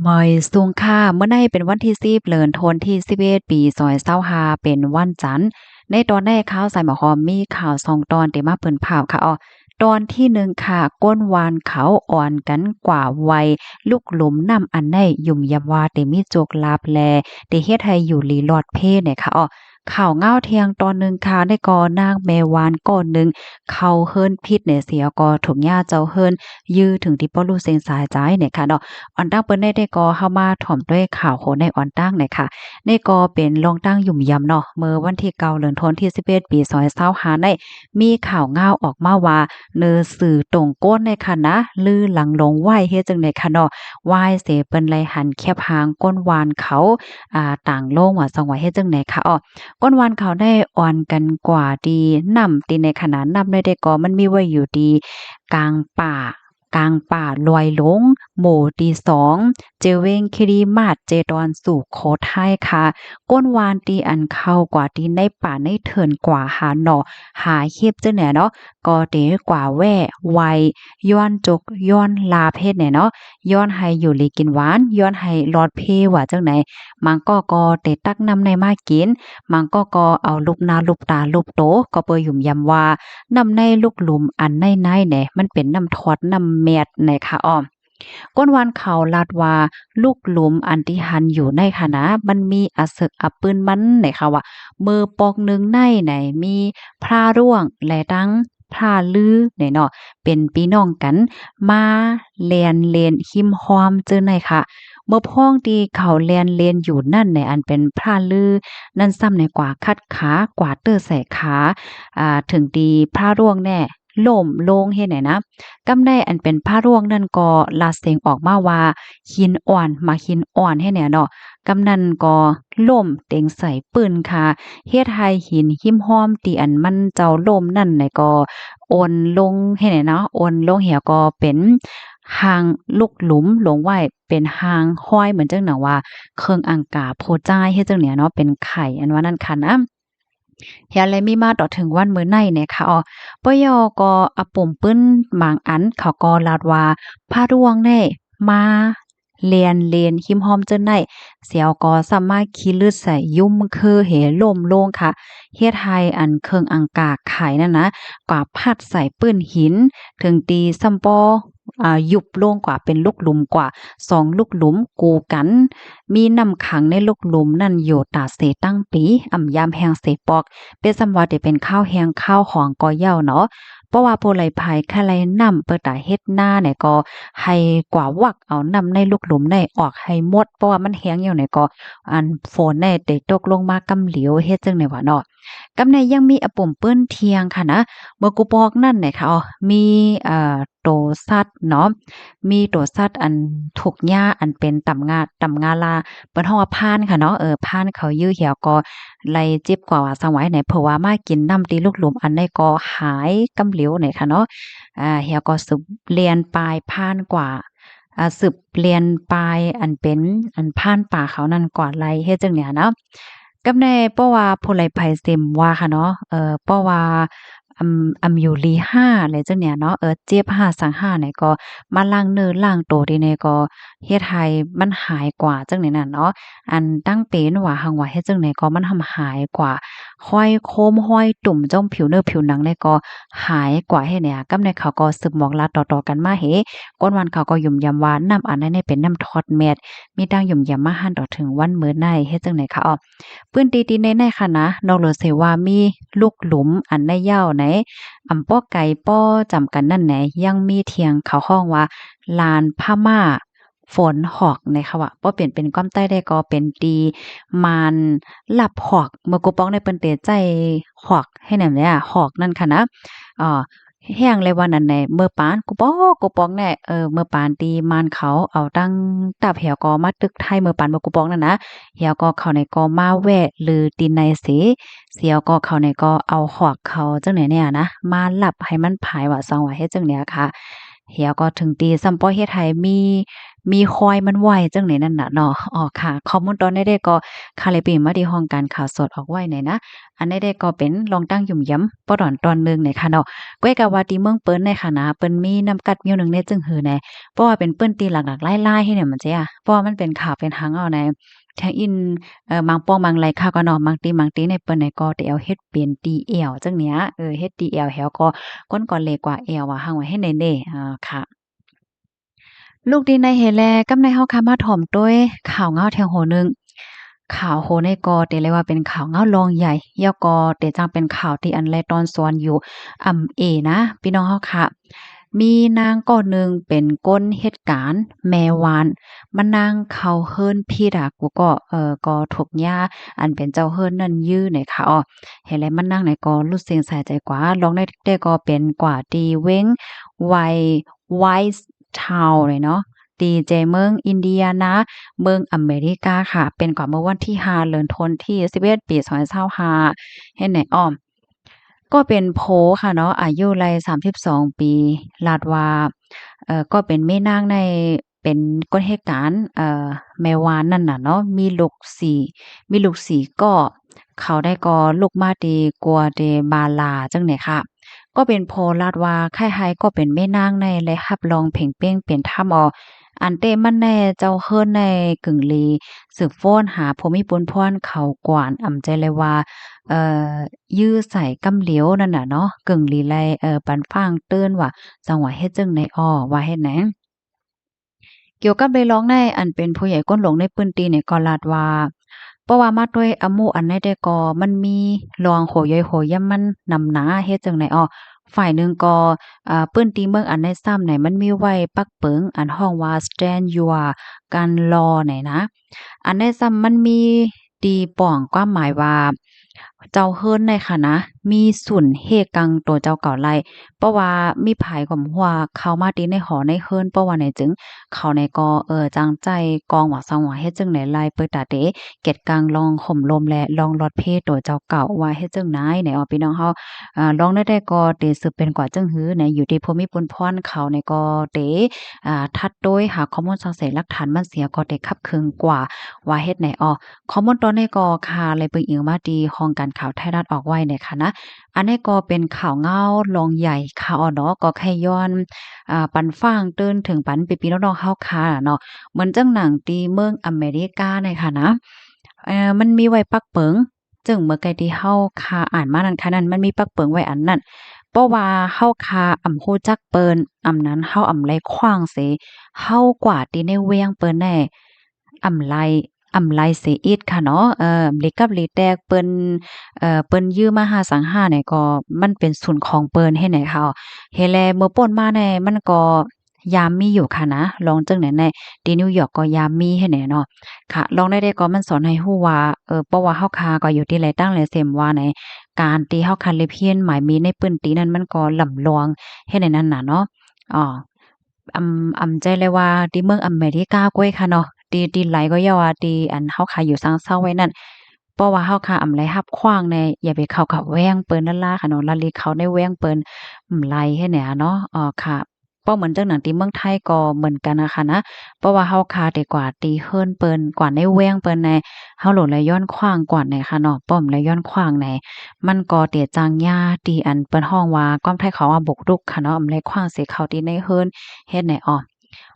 มอยสูงค่าเมื่อในเป็นวันที่10เดือนธันวาคมที่11ปี2025เป็นวันจันทร์ในตอนแรกข่าวสายหมอหอมมีข่าว2ตอนที่มาเปิ้นภาพค่ะตอนที่1ค่ะก้นวานเขาอ่อนกันกว่าวัยลูกหลุมน้ำอันใดยุ่มยำว่าเตมีโจกลาภแลได้เฮ็ดให้อยู่หลีลอดเพเนี่ยค่ะข่าวเงาเที่ยงตอนหนึ่งค่ะได้ก่อนางแมวานก่อนหนึ่งเขาเฮิรนพิษเนี่ยเสียก็ถูกย่าเจ้าเฮิรนยื้อถึงที่ป้อลูกเซ็งสายใจเนี่ยค่ะออนตั้งเปิ้นได้ก็เข้ามาถ่อมด้วยข่าวโหในออนตั้งเนี่ยค่ะนี่ก็เป็นรองตั้งหยุ่มยำเนาะเมื่อวันที่9เดือนธันวาคมที่11ปี2025ได้มีข่าวง่าวออกมาว่าเนอสื่อตรงโก้นในค่ะนะลือหลังลงไหวเฮ็ดจังได๋ค่ะไหว้เสเปิ้นไลหันแคบหางก้นวานเขาต่างโลกว่าสังว่าเฮ็ดจังได๋ค่ะก้นวานเขาได้อ่อนกันกว่าดีนำตีในขณะนำได้ก็มันมีไว้อยู่ดีกลางป่ลอยหลงหมู่ที่2เจเวงคิริมาศเจดอนสู่โคทัยค่ะก้นวานตีอันเข้ากว่าที่ในป่าในเถินกว่าหาหน่อหาเฮ็บจังแหน่เนาะก็เตกว่าแว่ไวย้อนจกย้อนลาเพศเนี่ยเนาะย้อนให้อยู่หลีกินหวานย้อนให้รอดเพว่าจังไหนมันก็เตตักนำในมากินมันก็เอาลูกหน้าลูกตาลูกโตก็เปิ้ยุ่มยำว่าน้ำในลูกหลุมอันในแหน่มันเป็นน้ำทอดน้ำแมดในค่ะก้นวานเขาลาดว่าลูกหลุมอันที่หันอยู่ในคณะมันมีอะสึกอะปืนมันไหนค่ะว่ามือปอกหนึ่งในไหนมีพระร่วงและตั้งพระลือไหนเนาะเป็นพี่น้องกันมาเลียนเลนหิมหอมเจอในค่ะเมื่อพ้องที่เขาเลียนเลนอยู่นั่นในอันเป็นพระลือนั่นซ้ำในกว่าคัดขากว่าเตอใส่ขาถึงดีพระร่วงแน่ล่มลงเฮ็ดไหนนะ กำได้อันเป็นผ้าร่วงนั่นก็ลาเสียงออกมาว่าหินอ่อนมาหินอ่อนให้เนี่ยเนาะกำนันก็ล่มเต็งใส่ปืนค่ะเฮ็ดให้หินหิมห้อมตีอันมันเจ้าล่มนั่นน่ะก็โอนลงให้เนี่ยเนาะโอนลงเหี่ยก็เป็นหางลูกหลุมหลงไว้เป็นหางห้อยเหมือนจังหนังว่าเครื่องอังกาโพจ้ายเฮ็ดจังเนี่ยเนาะเป็นไข่อันว่านั่นค่ะนะ เฮียเลยมีมาต่อถึงวันมื้อในเนี่ยค่ะปยก็อะปุ่มปึ้นหมางอันเขาก็ลาดว่าพระร่วงได้มาเรียนหิมห้อมเจิ้นได้เสียวก็สามารถขี้ลืดใส่ยุ่มคือเหล่มโลงค่ะเฮ็ดให้อันเครื่องอังกาขายนั่นนะก็พัดใส่ปื้นหินถึงตีซัมปอยุบลงกว่าเป็นลูกหลุมกว่า2ลูกหลุมกูกัน มีน้ำขังในลูกหลุมนั่นอยู่ตาเสตั้งปีอ่ำยามแหงเสปอกเป็นสำว่าได้เป็นข้าวแห้งข้าวหองก็เย้าเนาะเพราะว่าผู้ไหลภายคะไลน้ำเปิดตาเฮ็ดหน้าเนี่ยก็ให้กว่าวักเอาน้ำในลูกหลุมได้ออกให้หมดเพราะว่ามันแห้งอยู่เนี่ยก็อันฝนได้ตกลงมากำเหลียวเฮ็ดจังได๋ว่าเนาะกำในยังมีอะปุ่มเปิ้นเทียงค่ะนะเมื่อกูบอกนั่นเนี่ยค่ะมีโตสัตว์เนาะมีโตสัตว์อันถูกหญ้าอันเป็นตำงาลา เปิ้นฮ้องว่าพานค่ะเนาะพานเขายื้อเหี่ยวก็ไล่จิบกว่าว่าสังไว้ไหนเพราะว่ามากินน้ำตีลูกหลุมอันใดก็หายกำเหลวไหนค่ะเนาะเหี่ยวก็สืบเลียนปลายพานกว่าสืบเลียนปลายอันเป็นอันพานป่าเขานั่นกว่าไล่เฮ็ดจังเนี่ยเนาะกับในเพราะว่าผู้ไลภัยเต็มว่าค่ะเนาะเพราะว่าอยู่ลี5อะไรจังเนี่ยเนาะเจ็บ5สัง5เนี่ยก็มาล้างเนื้อล้างตัวดีเนี่ยก็เฮ็ดให้มันหายกว่าจังได๋นั่นเนาะอันตั้งเป็นว่าหังว่าเฮ็ดจังไดก็มันหายกว่าห้อยโคมห้อยตุ่มจ้องผิวเนื้อผิวหนังเนี่ยก็หายกว่าเฮ็ดเนี่ยกับในเขาก็สืบหมอกลาต่อๆกันมาเฮก้นวันเขาก็ยุ่มยำว่าน้ำอันนั้นเนี่ยเป็นน้ำทอดแมดมีดังยุ่มยำมาหันต่อถึงวันมื้อในเฮ็ดจังได๋คะปื้นตีๆในค่ะนะนอกเหลือเสว่ามีลูกหลุมอันในยาวไหนป้อไก่ป้อจำกันนั่นไหนยังมีเทียงเขาห้องว่าลานผ้าม่าฝนหอกในค่ะว่าป้อเปลี่ยนเป็นก้อมใต้ได้ก็เป็นตีมานหลับหอกเมื่อกูป้องได้เปิ้นเตใจหอกให้แหนมเนี่ยหอกนั่นค่ะนะอ่าแห้งเลยวันนั้นไหนเมื่อปานกูปองแน่เมื่อปานตีมานเขาเอาตั้งตับแหวก็มาตึกไทยเมื่อปานเมื่อกูปองนั่นนะเหี่ยวก็เข้าในก็มาแวะหรือตีนในเสียวก็เข้าในก็เอาหอกเขาจังไหนเนี่ยนะมาหลับให้มันผายว่าซองว่าเฮ็ดจังเนี่ยค่ะเหี่ยวก็ถึงตีซัมปอเฮ็ดให้มี มีคอยมันไหวจังไหนนั่นน่ะเนาะอ๋อค่ะข้อมูลตอนนี้ได้ก็ค่ะเลยเปลี่ยนมาที่ห้องการข่าวสดออกไว้ไหนนะอันนี้ได้ก็เป็นลองตั้งหยุ่มย้ำปอดอนตอนหนึงไหนค่ะเนาะก้อยกะว่าที่เมืองเปิ้นในค่ะนะเปิ้นมีน้ำกัดเมียวหนึงเนี่ยจึงหือแหน่เพราะว่าเป็นเปิ้นตีหลักๆไล่ๆให้เนี่ยมันเจ้าเพราะว่ามันเป็นข่าวเป็นหังเอาในทางอินบางป้องบางไรข่าวก็เนาะบางตีในเปิ้นในก็ได้เอาเฮ็ดเป็นตีแอวจังเนี้ยเฮ็ดตีแอวแหวก็ก้นก่อนเลกว่าแอวว่าหังไว้ให้แน่ๆค่ะ ลูกดีในเฮแลกำในเฮาคามาถ่อมด้วยข่าวเงาแถวโหนึงข่าวโหในกอเตเลยว่าเป็นข่าวเงารองใหญ่ยอกอเตจังเป็นข่าวที่อันแลตอนสวนอยู่เอนะพี่น้องเฮาค่ะมีนางก้อนหนึ่งเป็นก้นเหตุการณ์แม่วานมานั่งเข้าเฮิรนพี่ดากูก็ก็ถูกย่าอันเป็นเจ้าเฮิรนนั่นยื้อในค่ะอ้อเห็นแล้วมันนั่งไหนก็รู้สึกใส่ใจกว่าลองได้ก็เป็นกว่าดีเว้งไวไวส์ทาวน์เลยเนาะ ดีเจเมืองอินเดียนาเมืองอเมริกาค่ะ เป็นกว่าเมื่อวันที่5เดือนธันวาคมที่11ปี2025เฮ็ดไหนอ้อก็เป็นโพค่ะเนาะอายุไล32ปีลาดว่าก็เป็นแม่นางในเป็นก้นเหตุการณ์แม่วานนั่นน่ะเนาะมีลูกสี่ก็เขาได้ก็ลูกมาดีกัวเดบาลาจังไหนค่ะก็เป็นโพลาดว่าไข้ไฮก็เป็นแม่นางในและรับรองเพ่งเป้งเป็นถ้ำออ อันเต้มันแน่เจ้าเฮิรนในกึ่งลีสืบฟ้นหาภูมิปนพรเขากวานใจเลยว่าเอ่อยื้อใส่กำเหลียวนั่นน่ะเนาะกึ่งลีไลปันฟางเตื้นว่าจังหวะเฮ็ดจึงในอ้อว่าเฮ็ดหนังเกี่ยวกับได้ร้องในอันเป็นผู้ใหญ่ก้นหลงในพื้นที่เนี่ยก็ลาดว่าเพราะว่ามาด้วยอำมุอันใดได้ก็มันมีรองโหย่อยโหย่ำมันนำหนาเฮ็ดจังได๋อ้อฝ่ายหนึ่งก็ปื้นตีเมืองอันใดซ้ำไหนมันมีไว้ปักเปิงอันห้องว่า stand your การรอไหนนะอันใดซ้ำมันมีตีป่องความหมายว่าเจ้าเฮิรนในค่ะนะมีสุนเฮกังตัวเจ้าเก่าไล่เพราะว่ามีไผก็ฮู้ว่าเข้ามาตีในหอในเฮิรนเพราะว่าไหนจึงเขาในก็จังใจกองว่าสังว่าเฮ็ดจังไหนไล่เปิดตาเตเก็ดกลางลองห่มลมและลองลอดเพตัวเจ้าเก่าว่าเฮ็ดจังไหนไหนอ้อพี่น้องเฮาลองได้ก็เตสืบเป็นกว่าจังหือไหนอยู่ที่ภูมิปนพรเขาในก็เตทัดโดยหาข้อมูลสังเสหลักฐานมันเสียก็ได้คับคึงกว่าว่าเฮ็ดไหนอ้อข้อมูลตอนนี้ก็ค่ะเลยเบิ่งอิงมาที่ห้องการข่าวไทยรัฐออกไว้เนี่ยค่ะนะอันนี้ก็เป็นข่าวเงารองใหญ่ค่ะอ้อเนาะก็แค่ย้อนปันฟ้างเติ้นถึงปันพี่ๆน้องๆเฮาค่ะเนาะเหมือนจังหนังที่เมืองอเมริกาเนี่ยค่ะนะมันมีไว้ปักเปิงจึงเมื่อไกลที่เฮาค่ะอ่านมานั้นค่ะนั้นมันมีปักเปิงไว้อันนั้นเพราะว่าเฮาค่ะฮู้จักเปิ้นนั้นเฮาไลขว้างเสเฮากว่าที่ในเวียงเปิ้นแน่ไลเสียอีกค่ะเนาะลิกับลิแตกเปิ้นยื้อมาหาสังหาเนี่ยก็มันเป็นศูนย์ของเปิ้นเฮ็ดให้เขาเฮแลเมื่อป่นมาเนี่ยมันก็ยามมีอยู่ค่ะนะลองจังไหนในที่นิวยอร์กก็ยามมีเฮ็ดแหน่เนาะค่ะลองได้ก็มันสอนให้ฮู้ว่าเพราะว่าเฮาคาก็อยู่ที่ไรตั้งหลายเซมว่าในการที่เฮาคันเลยเพี้ยนหมายมีในปื้นตีนั้นมันก็ล่ำลวงเฮ็ดให้นั้นน่ะเนาะอ้อใจเลยว่าที่เมืองอเมริกาก้อยค่ะเนาะที่ไหลก็อย่าว่าที่อันเฮาขายอยู่ซางเซาไว้นั่นเพราะว่าเฮาค่ะไหลรับขว้างในอย่าไปเข้ากับแว้งเปิ้นนั่นล่ะค่ะเนาะละลิเข้าในแว้งเปิ้นไหลให้แหน่เนาะค่ะเป้าเหมือนจังหนังที่เมืองไทยก็เหมือนกันน่ะค่ะนะเพราะว่าเฮาคาแต่กว่าตีเฮิรนเปิ้นกว่าในแว้งเปิ้นในเฮาโหลดไหลย้อนขว้างกว่าในค่ะเนาะป้อมไหลย้อนขว้างในมันก็เตียจางยาที่อันเปิ้นฮ้องว่าความไทยเขาว่าบุกรุกค่ะเนาะไหลขว้างสิเข้าที่ในเฮิรนเฮ็ดให้อ้อ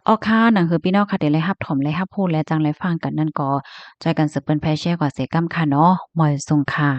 อ๋อค่ะนั่นคือพี่น้องค่ะได้เลยรับถมเลยรับรู้และจังไรฟังกันนั่นก็ช่วยกันสืบเปิ้นแพ่แชร์กว่าเสกำค่ะเนาะหมอยสุงค่ะ